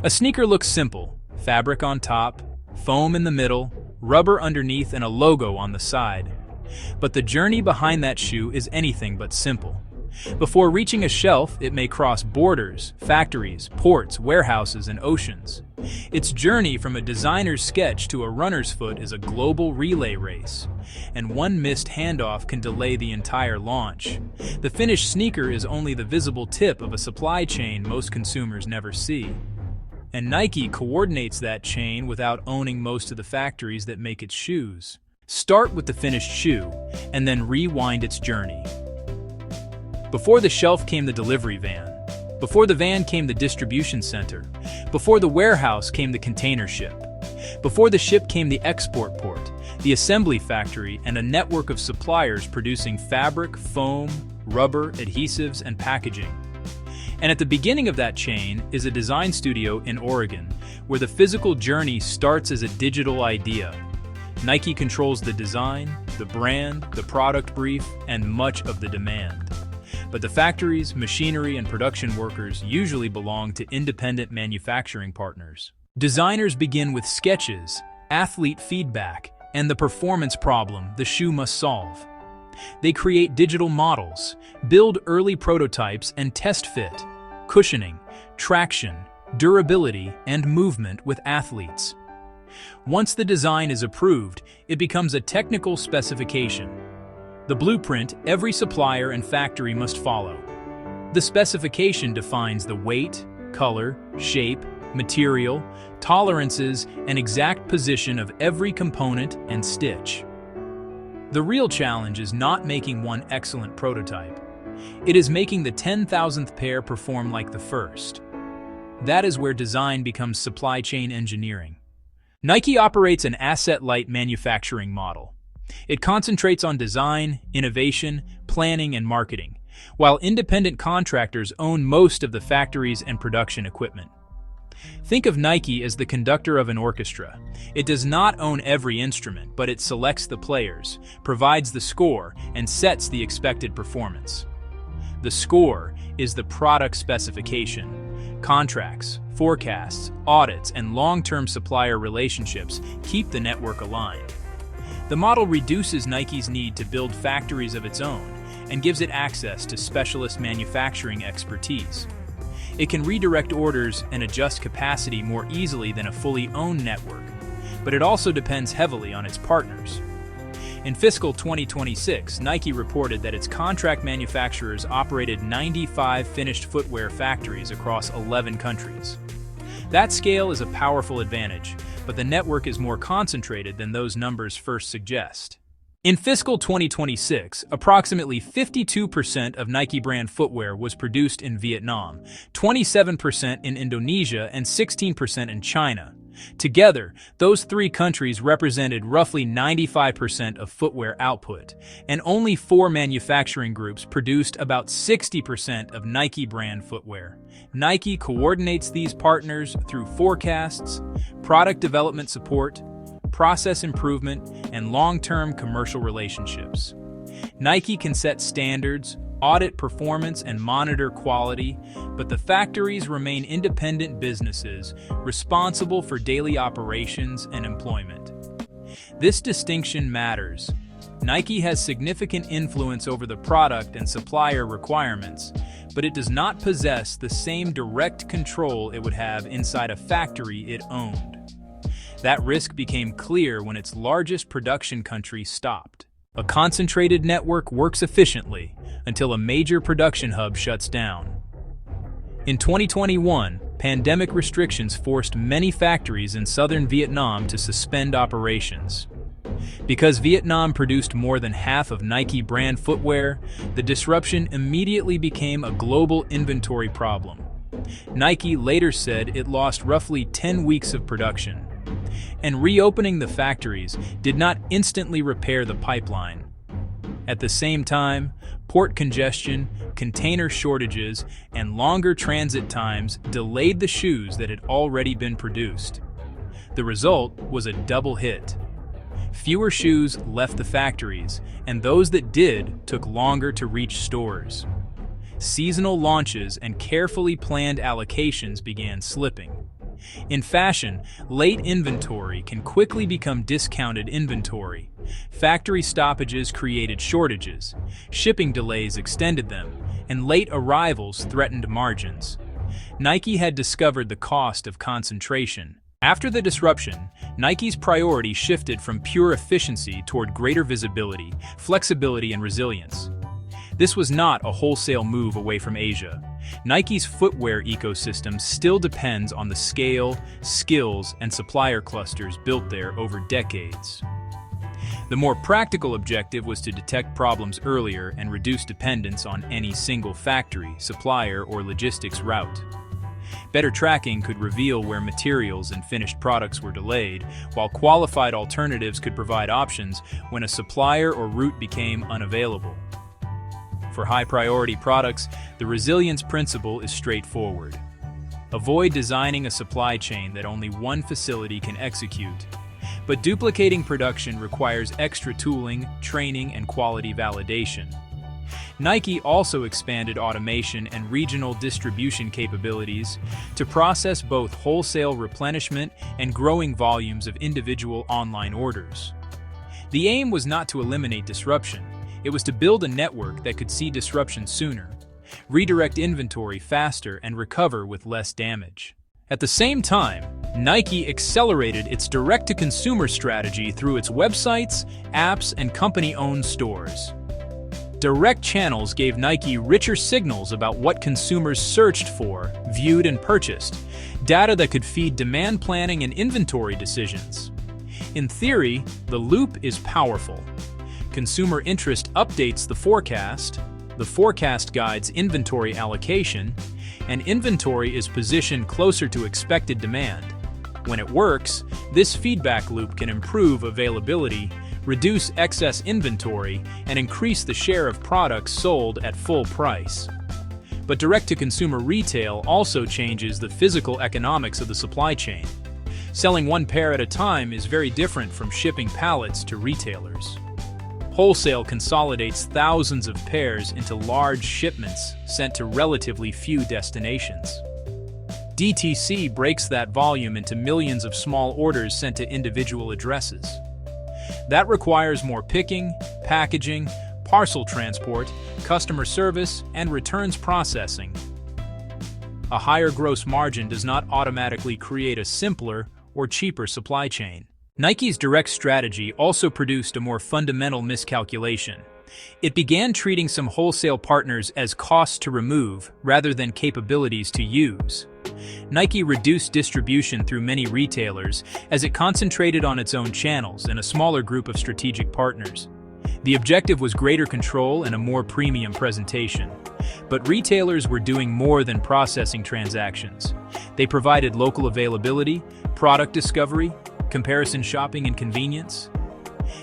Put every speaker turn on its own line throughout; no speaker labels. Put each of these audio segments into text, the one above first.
A sneaker looks simple: fabric on top, foam in the middle, rubber underneath, and a logo on the side. But the journey behind that shoe is anything but simple. Before reaching a shelf, it may cross borders, factories, ports, warehouses, and oceans. Its journey from a designer's sketch to a runner's foot is a global relay race, and one missed handoff can delay the entire launch. The finished sneaker is only the visible tip of a supply chain most consumers never see. And Nike coordinates that chain without owning most of the factories that make its shoes. Start with the finished shoe, and then rewind its journey. Before the shelf came the delivery van. Before the van came the distribution center. Before the warehouse came the container ship. Before the ship came the export port, the assembly factory, and a network of suppliers producing fabric, foam, rubber, adhesives, and packaging. And at the beginning of that chain is a design studio in Oregon, where the physical journey starts as a digital idea. Nike controls the design, the brand, the product brief, and much of the demand. But the factories, machinery, and production workers usually belong to independent manufacturing partners. Designers begin with sketches, athlete feedback, and the performance problem the shoe must solve. They create digital models, build early prototypes, and test fit, cushioning, traction, durability, and movement with athletes. Once the design is approved, it becomes a technical specification. The blueprint every supplier and factory must follow. The specification defines the weight, color, shape, material, tolerances, and exact position of every component and stitch. The real challenge is not making one excellent prototype. It is making the 10,000th pair perform like the first. That is where design becomes supply chain engineering. Nike operates an asset-light manufacturing model. It concentrates on design, innovation, planning, and marketing, while independent contractors own most of the factories and production equipment. Think of Nike as the conductor of an orchestra. It does not own every instrument, but it selects the players, provides the score, and sets the expected performance. The score is the product specification. Contracts, forecasts, audits, and long-term supplier relationships keep the network aligned. The model reduces Nike's need to build factories of its own and gives it access to specialist manufacturing expertise. It can redirect orders and adjust capacity more easily than a fully owned network, but it also depends heavily on its partners. In fiscal 2026, Nike reported that its contract manufacturers operated 95 finished footwear factories across 11 countries. That scale is a powerful advantage, but the network is more concentrated than those numbers first suggest. In fiscal 2026, approximately 52% of Nike brand footwear was produced in Vietnam, 27% in Indonesia, and 16% in China. Together, those three countries represented roughly 95% of footwear output, and only 4 manufacturing groups produced about 60% of Nike brand footwear. Nike coordinates these partners through forecasts, product development support, process improvement, and long-term commercial relationships. Nike can set standards, audit performance, and monitor quality, but the factories remain independent businesses responsible for daily operations and employment. This distinction matters. Nike has significant influence over the product and supplier requirements, but it does not possess the same direct control it would have inside a factory it owned. That risk became clear when its largest production country stopped. A concentrated network works efficiently until a major production hub shuts down. In 2021, pandemic restrictions forced many factories in southern Vietnam to suspend operations. Because Vietnam produced more than half of Nike brand footwear, the disruption immediately became a global inventory problem. Nike later said it lost roughly 10 weeks of production. And reopening the factories did not instantly repair the pipeline. At the same time, port congestion, container shortages, and longer transit times delayed the shoes that had already been produced. The result was a double hit. Fewer shoes left the factories, and those that did took longer to reach stores. Seasonal launches and carefully planned allocations began slipping. In fashion, late inventory can quickly become discounted inventory. Factory stoppages created shortages, shipping delays extended them, and late arrivals threatened margins. Nike had discovered the cost of concentration. After the disruption, Nike's priority shifted from pure efficiency toward greater visibility, flexibility, and resilience. This was not a wholesale move away from Asia. Nike's footwear ecosystem still depends on the scale, skills, and supplier clusters built there over decades. The more practical objective was to detect problems earlier and reduce dependence on any single factory, supplier, or logistics route. Better tracking could reveal where materials and finished products were delayed, while qualified alternatives could provide options when a supplier or route became unavailable. For high-priority products, the resilience principle is straightforward. Avoid designing a supply chain that only one facility can execute. But duplicating production requires extra tooling, training, and quality validation. Nike also expanded automation and regional distribution capabilities to process both wholesale replenishment and growing volumes of individual online orders. The aim was not to eliminate disruption. It was to build a network that could see disruption sooner, redirect inventory faster, and recover with less damage. At the same time, Nike accelerated its direct-to-consumer strategy through its websites, apps, and company-owned stores. Direct channels gave Nike richer signals about what consumers searched for, viewed, and purchased, data that could feed demand planning and inventory decisions. In theory, the loop is powerful. Consumer interest updates the forecast guides inventory allocation, and inventory is positioned closer to expected demand. When it works, this feedback loop can improve availability, reduce excess inventory, and increase the share of products sold at full price. But direct-to-consumer retail also changes the physical economics of the supply chain. Selling one pair at a time is very different from shipping pallets to retailers. Wholesale consolidates thousands of pairs into large shipments sent to relatively few destinations. DTC breaks that volume into millions of small orders sent to individual addresses. That requires more picking, packaging, parcel transport, customer service, and returns processing. A higher gross margin does not automatically create a simpler or cheaper supply chain. Nike's direct strategy also produced a more fundamental miscalculation. It began treating some wholesale partners as costs to remove rather than capabilities to use. Nike reduced distribution through many retailers as it concentrated on its own channels and a smaller group of strategic partners. The objective was greater control and a more premium presentation. But retailers were doing more than processing transactions. They provided local availability, product discovery, comparison shopping, and convenience.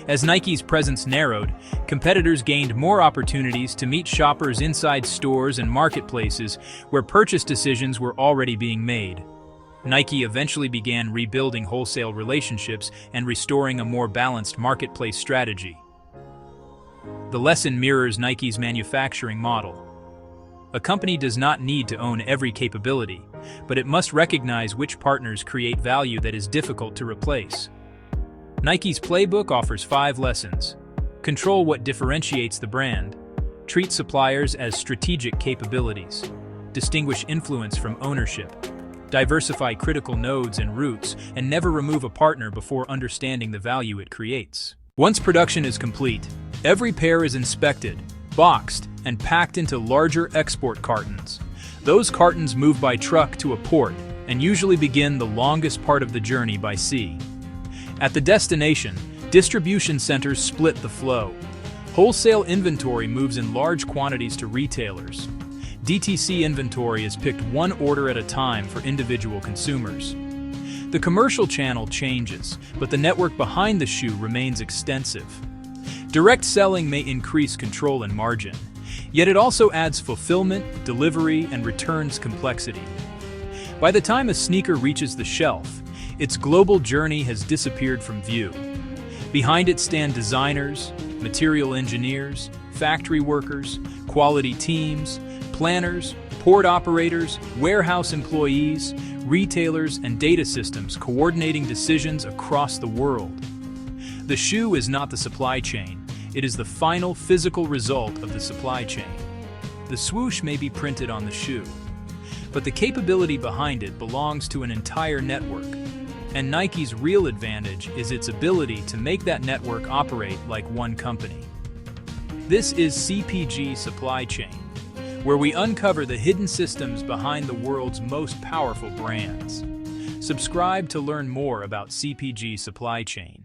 As Nike's presence narrowed, competitors gained more opportunities to meet shoppers inside stores and marketplaces where purchase decisions were already being made. Nike eventually began rebuilding wholesale relationships and restoring a more balanced marketplace strategy. The lesson mirrors Nike's manufacturing model. A company does not need to own every capability, but it must recognize which partners create value that is difficult to replace. Nike's playbook offers 5 lessons. Control what differentiates the brand. Treat suppliers as strategic capabilities. Distinguish influence from ownership. Diversify critical nodes and routes, and never remove a partner before understanding the value it creates. Once production is complete, every pair is inspected, boxed, and packed into larger export cartons. Those cartons move by truck to a port and usually begin the longest part of the journey by sea. At the destination, distribution centers split the flow. Wholesale inventory moves in large quantities to retailers. DTC inventory is picked one order at a time for individual consumers. The commercial channel changes, but the network behind the shoe remains extensive. Direct selling may increase control and margin, yet it also adds fulfillment, delivery, and returns complexity. By the time a sneaker reaches the shelf, its global journey has disappeared from view. Behind it stand designers, material engineers, factory workers, quality teams, planners, port operators, warehouse employees, retailers, and data systems coordinating decisions across the world. The shoe is not the supply chain, it is the final physical result of the supply chain. The swoosh may be printed on the shoe, but the capability behind it belongs to an entire network. And Nike's real advantage is its ability to make that network operate like one company. This is CPG Supply Chain, where we uncover the hidden systems behind the world's most powerful brands. Subscribe to learn more about CPG Supply Chain.